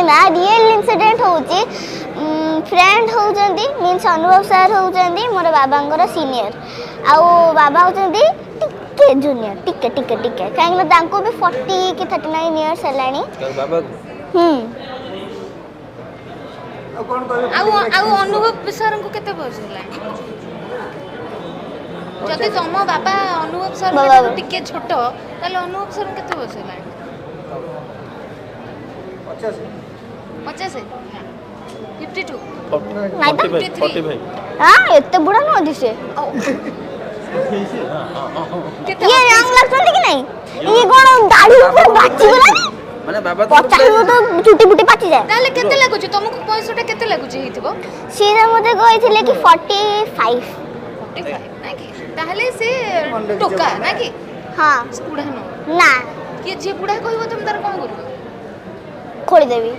ना real incident होउची friend होउचंदी means अनुभव सर होउचंदी मोर बाबांगर सीनियर आउ बाबा होउचंदी टिके जूनियर टिके टिके टिके काहे ना तांको भी 40 कि 39 इयर्स हलानी बाबा आउ अनुभव सर को केते बयस हलानी जदि तुम बाबा अनुभव सर टिके छोट ताले अनुभव सर केते बयस हलानी 50 52 45 हां एते बुढ़ा न दिसे ये रंग लगछन कि नहीं ये कोन दाढ़ी ऊपर बाची गला माने बाबा पचास तो चुटी बुटी पाची जाए ताले केते लागुची तुमको पैसा टा केते लागुची हेतिबो सीधा मते कहिथिले कि 45 ना कि ताले से टोका ना कि हां बुढ़ा ना कि जे बुढ़ा कहबो तुम तार कोन करबो खोली देवी